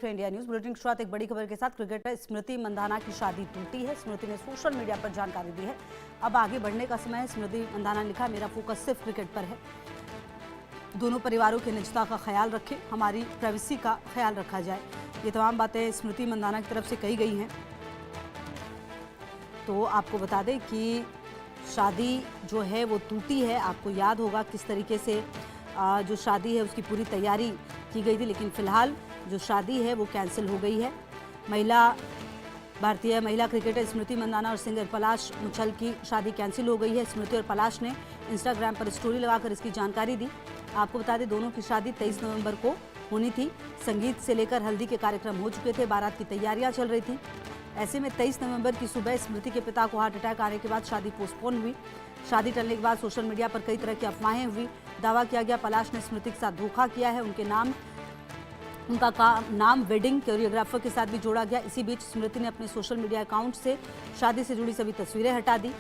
रहे India news. Bulletin की शुरुआत एक बड़ी खबर के साथ। क्रिकेटर स्मृति मंधाना की शादी टूटी है। स्मृति ने सोशल मीडिया पर जानकारी दी है। अब आगे बढ़ने का समय है। स्मृति मंधाना ने लिखा, मेरा फोकस सिर्फ क्रिकेट पर है। दोनों परिवारों की निजता का ख्याल रखें, हमारी प्राइवेसी का ख्याल रखा जाए। ये तमाम बातें स्मृति मंधाना की तरफ से कही गई हैं। तो आपको बता दें कि शादी जो है वो टूटी है। आपको याद होगा किस तरीके से जो शादी है उसकी पूरी तैयारी की गई थी, लेकिन फिलहाल जो शादी है वो कैंसिल हो गई है। भारतीय महिला क्रिकेटर स्मृति मंधाना और सिंगर पलाश मुछल की शादी कैंसिल हो गई है। स्मृति और पलाश ने इंस्टाग्राम पर स्टोरी लगाकर इसकी जानकारी दी। आपको बता दें दोनों की शादी 23 नवंबर को होनी थी। संगीत से लेकर हल्दी के कार्यक्रम हो चुके थे, बारात की तैयारियां चल रही थी। ऐसे में 23 नवंबर की सुबह स्मृति के पिता को हार्ट अटैक आने के बाद शादी पोस्टपोन हुई। शादी टलने के बाद सोशल मीडिया पर कई तरह की अफवाहें हुई। दावा किया गया पलाश ने स्मृति के साथ धोखा किया है। उनका नाम वेडिंग कोरियोग्राफर के साथ भी जोड़ा गया। इसी बीच स्मृति ने अपने सोशल मीडिया अकाउंट से शादी से जुड़ी सभी तस्वीरें हटा दी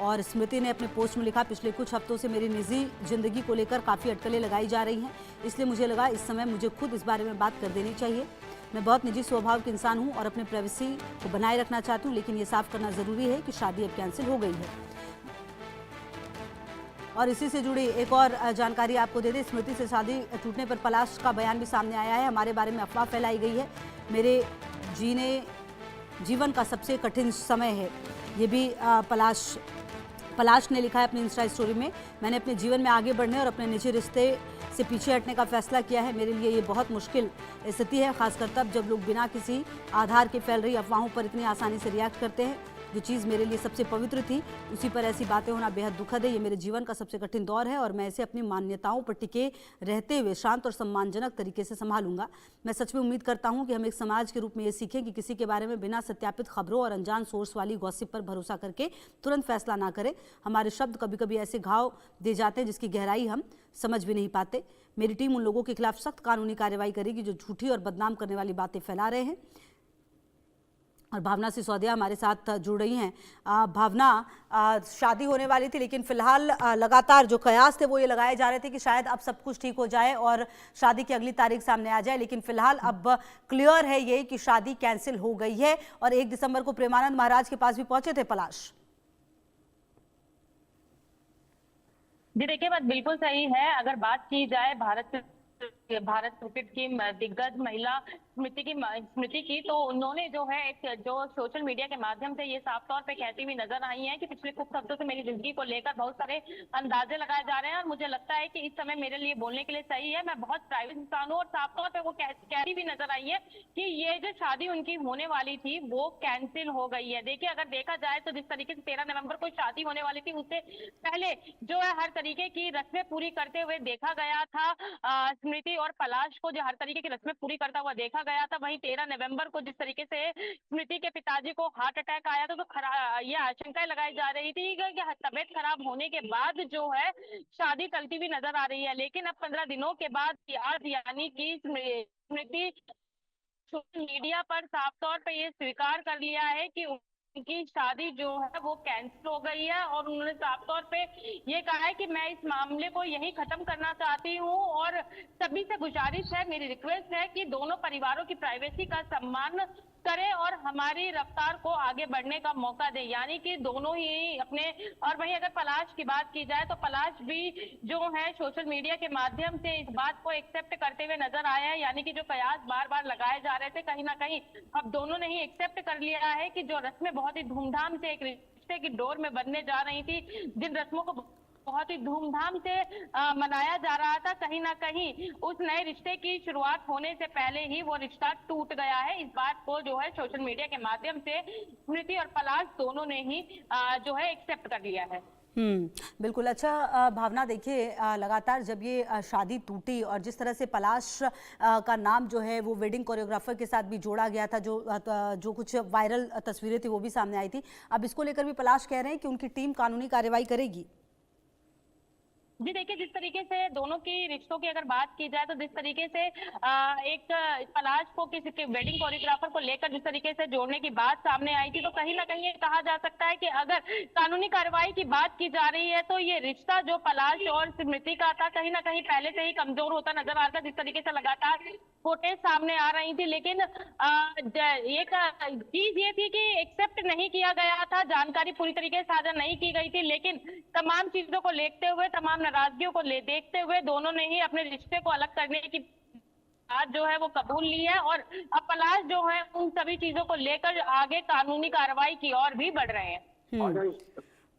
और स्मृति ने अपने पोस्ट में लिखा, पिछले कुछ हफ्तों से मेरी निजी जिंदगी को लेकर काफ़ी अटकलें लगाई जा रही हैं, इसलिए मुझे लगा इस समय मुझे खुद इस बारे में बात कर देनी चाहिए। मैं बहुत निजी स्वभाव के इंसान हूं और अपने प्राइवेसी को बनाए रखना चाहती हूं, लेकिन ये साफ करना ज़रूरी है कि शादी अब कैंसिल हो गई है। और इसी से जुड़ी एक और जानकारी आपको दे दें। स्मृति से शादी टूटने पर पलाश का बयान भी सामने आया है। हमारे बारे में अफवाह फैलाई गई है, मेरे जीवन का सबसे कठिन समय है। ये भी पलाश ने लिखा है अपनी इंस्टा स्टोरी में। मैंने अपने जीवन में आगे बढ़ने और अपने निजी रिश्ते से पीछे हटने का फैसला किया है। मेरे लिए ये बहुत मुश्किल स्थिति है, खासकर तब जब लोग बिना किसी आधार के फैल रही अफवाहों पर इतनी आसानी से रिएक्ट करते हैं। जो चीज़ मेरे लिए सबसे पवित्र थी उसी पर ऐसी बातें होना बेहद दुखद है। ये मेरे जीवन का सबसे कठिन दौर है और मैं इसे अपनी मान्यताओं पर टिके रहते हुए शांत और सम्मानजनक तरीके से संभालूंगा। मैं सच में उम्मीद करता हूं कि हम एक समाज के रूप में ये सीखें कि किसी के बारे में बिना सत्यापित खबरों और अनजान सोर्स वाली गॉसिप पर भरोसा करके तुरंत फैसला ना करें। हमारे शब्द कभी कभी ऐसे घाव दे जाते हैं जिसकी गहराई हम समझ भी नहीं पाते। मेरी टीम उन लोगों के खिलाफ सख्त कानूनी कार्रवाई करेगी जो झूठी और बदनाम करने वाली बातें फैला रहे हैं। और भावना सिसोदिया हमारे साथ जुड़ रही हैं। भावना, शादी होने वाली थी, लेकिन फिलहाल लगातार जो कयास थे वो ये लगाए जा रहे थे कि शायद अब सब कुछ ठीक हो जाए और शादी की अगली तारीख सामने आ जाए, लेकिन फिलहाल अब क्लियर है ये कि शादी कैंसिल हो गई है। और 1 दिसंबर को प्रेमानंद महाराज के पास भी पहुंचे थे पलाश। जी देखिए, बात बिल्कुल सही है। अगर बात की जाए भारत क्रिकेट की दिग्गज महिला स्मृति की, तो उन्होंने जो है जो सोशल मीडिया के माध्यम से ये साफ तौर पे कहती हुई नजर आई है कि पिछले कुछ हफ्तों से मेरी जिंदगी को लेकर बहुत सारे अंदाजे लगाए जा रहे हैं और मुझे लगता है कि इस समय मेरे लिए बोलने के लिए सही है। मैं बहुत प्राइवेट इंसान हूँ और साफ तौर पे वो कहती भी नजर आई है कि ये जो शादी उनकी होने वाली थी वो कैंसिल हो गई है। देखिए, अगर देखा जाए तो जिस तरीके से 13 नवंबर को शादी होने वाली थी, उससे पहले जो है हर तरीके की रस्में पूरी करते हुए देखा गया था स्मृति और पलाश को, जो हर तरीके की रस्में पूरी करता हुआ देखा गया था। वहीं 13 नवंबर को जिस तरीके से स्मृति के पिताजी को हार्ट अटैक आया था, तो ये आशंकाएं लगाई जा रही थी कि तबियत खराब होने के बाद जो है शादी टलती हुई नजर आ रही है। लेकिन अब 15 दिनों के बाद आज यानी कि स्मृति सोशल मीडिया पर साफ तौर पर ये स्वीकार कर लिया है कि उनकी शादी जो है वो कैंसिल हो गई है और उन्होंने साफ तौर पे ये कहा है कि मैं इस मामले को यहीं खत्म करना चाहती हूँ और सभी से गुजारिश है, मेरी रिक्वेस्ट है कि दोनों परिवारों की प्राइवेसी का सम्मान करें और हमारी रफ्तार को आगे बढ़ने का मौका दें। यानी कि दोनों ही अपने। और वहीं अगर पलाश की बात की जाए तो पलाश भी जो है सोशल मीडिया के माध्यम से इस बात को एक्सेप्ट करते हुए नजर आया है। यानी कि जो कयास बार बार लगाए जा रहे थे, कहीं ना कहीं अब दोनों ने ही एक्सेप्ट कर लिया है कि जो रस्में बहुत ही धूमधाम से एक रिश्ते की डोर में बनने जा रही थी, जिन रस्मों को बहुत ही धूमधाम से मनाया जा रहा था, कहीं ना कहीं उस नए रिश्ते की शुरुआत होने से पहले ही वो रिश्ता टूट गया है। इस बात को जो है सोशल मीडिया के माध्यम से स्मृति और पलाश दोनों ने ही जो है एक्सेप्ट कर लिया है। बिल्कुल। अच्छा भावना, देखिए लगातार जब ये शादी टूटी और जिस तरह से पलाश का नाम जो है वो वेडिंग कोरियोग्राफर के साथ भी जोड़ा गया था, जो कुछ वायरल तस्वीरें थी वो भी सामने आई थी, अब इसको लेकर भी पलाश कह रहे हैं कि उनकी टीम कानूनी कार्रवाई करेगी। जी देखिए, जिस तरीके से दोनों की रिश्तों की अगर बात की जाए, तो जिस तरीके से एक पलाश को किसी के वेडिंग कोरियोग्राफर को लेकर जिस तरीके से जोड़ने की बात सामने आई थी, तो कहीं ना कहीं ये कहा जा सकता है कि अगर कानूनी कार्रवाई की बात की जा रही है, तो ये रिश्ता जो पलाश और स्मृति का था, कहीं ना कहीं पहले से ही कमजोर होता नजर आ रहा था। जिस तरीके से लगातार फुटेज सामने आ रही थी, लेकिन एक चीज ये थी कि एक्सेप्ट नहीं किया गया था, जानकारी पूरी तरीके से साझा नहीं की गई थी, लेकिन तमाम चीजों को देखते हुए, तमाम नाराजगियों को देखते हुए दोनों ने ही अपने रिश्ते को अलग करने की बात जो है वो कबूल ली है, और अब पलाश जो है उन सभी चीजों को लेकर आगे कानूनी कार्रवाई की ओर भी बढ़ रहे हैं।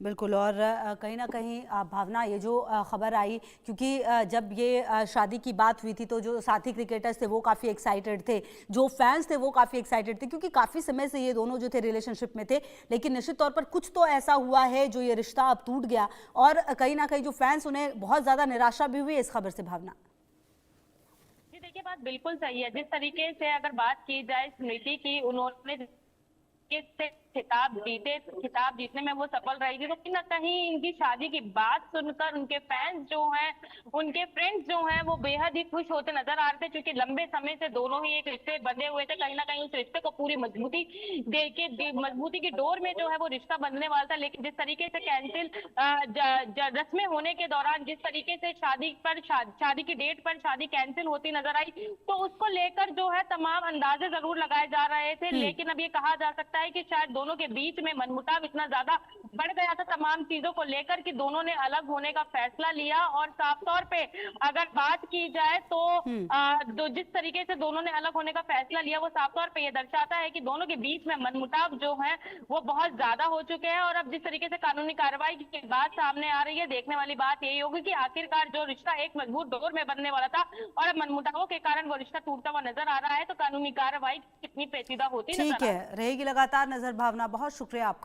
बिल्कुल। और कहीं ना कहीं भावना, ये जो खबर आई, क्योंकि जब ये शादी की बात हुई थी तो जो साथी क्रिकेटर्स थे वो काफ़ी एक्साइटेड थे, जो फैंस थे वो काफ़ी एक्साइटेड थे, क्योंकि काफ़ी समय से ये दोनों जो थे रिलेशनशिप में थे। लेकिन निश्चित तौर पर कुछ तो ऐसा हुआ है जो ये रिश्ता अब टूट गया, और कहीं ना कहीं जो फैंस, उन्हें बहुत ज़्यादा निराशा भी हुई इस खबर से। भावना जी देखिए, बात बिल्कुल सही है। जिस तरीके से अगर बात की जाए स्मृति की, उन्होंने से खिताब जीतने में वो सफल रही थी, तो कहीं ना कहीं इनकी शादी की बात सुनकर उनके फैंस जो हैं, उनके फ्रेंड्स जो हैं, वो बेहद ही खुश होते नजर आ रहे थे, क्योंकि लंबे समय से दोनों ही एक रिश्ते बंधे हुए थे। कहीं ना कहीं उस रिश्ते को पूरी मजबूती की डोर में जो है वो रिश्ता बंधने वाला था। लेकिन जिस तरीके से कैंसिल रस्में होने के दौरान जिस तरीके से शादी की डेट पर शादी कैंसिल होती नजर आई, तो उसको लेकर जो है तमाम अंदाजे जरूर लगाए जा रहे थे। लेकिन अब ये कहा जा सकता है कि शायद दोनों के बीच में मनमुटाव इतना ज्यादा बढ़ गया था तमाम चीजों को लेकर, कि दोनों ने अलग होने का फैसला लिया। और साफ तौर पे अगर बात की जाए तो जिस तरीके से दोनों ने अलग होने का फैसला लिया, वो साफ तौर पे ये दर्शाता है कि दोनों के बीच में मनमुटाव जो है वो बहुत ज्यादा हो चुके हैं। और अब जिस तरीके से कानूनी कार्रवाई की बात सामने आ रही है, देखने वाली बात यही होगी कि आखिरकार जो रिश्ता एक मजबूत डोर में बनने वाला था, और अब मनमुटावों के कारण वो रिश्ता टूटता हुआ नजर आ रहा है, तो कानूनी कार्रवाई कितनी पेचीदा होती नजर आ रही है। ठीक है, रहेगी लगातार नजर। भावना, बहुत शुक्रिया आपका।